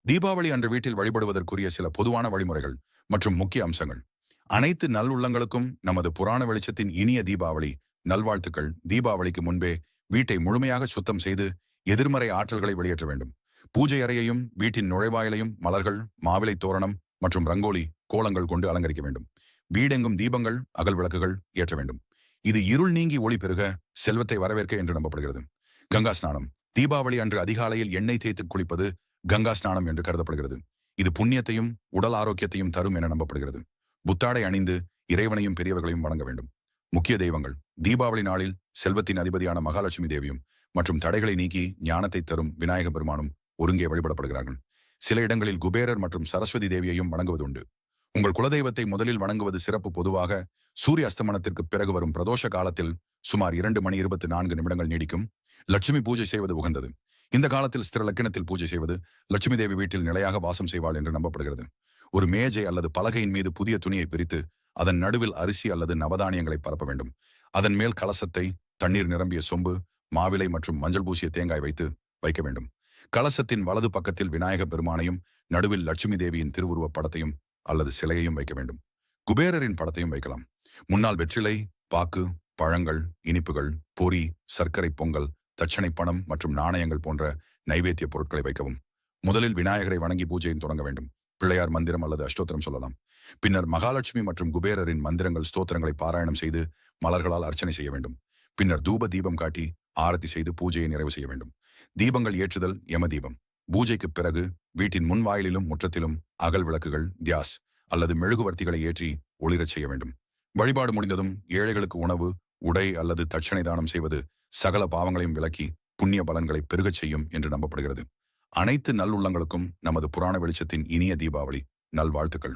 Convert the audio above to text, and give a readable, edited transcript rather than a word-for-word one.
தீபாவளி அன்று வீட்டில் வழிபடுவதற்குரிய சில பொதுவான வழிமுறைகள் மற்றும் முக்கிய அம்சங்கள். அனைத்து நல்லுள்ளங்களுக்கும் நமது புராண வெளிச்சத்தின் இனிய தீபாவளி நல்வாழ்த்துக்கள். தீபாவளிக்கு முன்பே வீட்டை முழுமையாக சுத்தம் செய்து எதிர்மறை ஆற்றல்களை வெளியேற்ற வேண்டும். பூஜை அறையையும் வீட்டின் நுழைவாயிலையும் மலர்கள், மாவிலை தோரணம் மற்றும் ரங்கோலி கோலங்கள் கொண்டு அலங்கரிக்க வேண்டும். வீடெங்கும் தீபங்கள், அகல் விளக்குகள் ஏற்ற வேண்டும். இது இருள் நீங்கி ஒளி பெருக, செல்வத்தை வரவேற்க என்று நம்பப்படுகிறது. கங்கா ஸ்நானம். தீபாவளி அன்று அதிகாலையில் எண்ணெய் தேய்த்து குளிப்பது கங்கா ஸ்நானம் என்று கருதப்படுகிறது. இது புண்ணியத்தையும் உடல் ஆரோக்கியத்தையும் தரும் என நம்பப்படுகிறது. புத்தாடை அணிந்து இறைவனையும் பெரியவர்களையும் வணங்க வேண்டும். முக்கிய தெய்வங்கள். தீபாவளி நாளில் செல்வத்தின் அதிபதியான மகாலட்சுமி தேவியும் மற்றும் தடைகளை நீக்கி ஞானத்தை தரும் விநாயக பெருமானும் ஒருங்கே வழிபடப்படுகிறார்கள். சில இடங்களில் குபேரர் மற்றும் சரஸ்வதி தேவியையும் வணங்குவது உண்டு. உங்கள் குலதெய்வத்தை முதலில் வணங்குவது சிறப்பு. பொதுவாக சூரிய அஸ்தமனத்திற்கு பிறகு வரும் பிரதோஷ காலத்தில் சுமார் 2 மணி 24 நிமிடங்கள் நீடிக்கும். லட்சுமி பூஜை செய்வது உகந்தது. இந்த காலத்தில் ஸ்திர லக்கினத்தில் பூஜை செய்வது லட்சுமி தேவி வீட்டில் நிலையாக வாசம் செய்வாள் என்று நம்பப்படுகிறது. ஒரு மேஜை அல்லது பலகையின் மீது புதிய துணியை விரித்து அதன் நடுவில் அரிசி அல்லது நவதானியங்களை பரப்ப வேண்டும். அதன் மேல் கலசத்தை, தண்ணீர் நிரம்பிய சொம்பு, மாவிலை மற்றும் மஞ்சள் பூசிய தேங்காய் வைத்து வைக்க வேண்டும். கலசத்தின் வலது பக்கத்தில் விநாயக பெருமானையும் நடுவில் லட்சுமி தேவியின் திருவுருவப் படத்தையும் அல்லது சிலையையும் வைக்க வேண்டும். குபேரரின் படத்தையும் வைக்கலாம். முன்னால் வெற்றிலை, பாக்கு, பழங்கள், இனிப்புகள், பொரி, சர்க்கரை பொங்கல், தட்சணை பணம் மற்றும் நாணயங்கள் போன்ற நைவேத்திய பொருட்களை வைக்கவும். முதலில் விநாயகரை வணங்கி பூஜையை தொடங்க வேண்டும். பிள்ளையார் மந்திரம் அல்லது அஷ்டோத்திரம் சொல்லலாம். பின்னர் மகாலட்சுமி மற்றும் குபேரரின் மந்திரங்கள், ஸ்தோத்திரங்களை பாராயணம் செய்து மலர்களால் அர்ச்சனை செய்ய வேண்டும். பின்னர் தூப தீபம் காட்டி ஆரத்தி செய்து பூஜையை நிறைவு செய்ய வேண்டும். தீபங்கள் ஏற்றுதல். யம தீபம். பூஜைக்கு பிறகு வீட்டின் முன் வாயிலிலும் முற்றத்திலும் அகல் விளக்குகள், தியாஸ் அல்லது மெழுகுவர்த்திகளை ஏற்றி ஒளிரச் செய்ய வேண்டும். வழிபாடு முடிந்ததும் ஏழைகளுக்கு உணவு, உடை அல்லது தட்சணை தானம் செய்வது சகல பாவங்களையும் விலக்கி புண்ணிய பலன்களை பெருகச் செய்யும் என்று நம்பப்படுகிறது. அனைத்து நல்லுள்ளங்களுக்கும் நமது புராண வெளிச்சத்தின் இனிய தீபாவளி நல்வாழ்த்துக்கள்.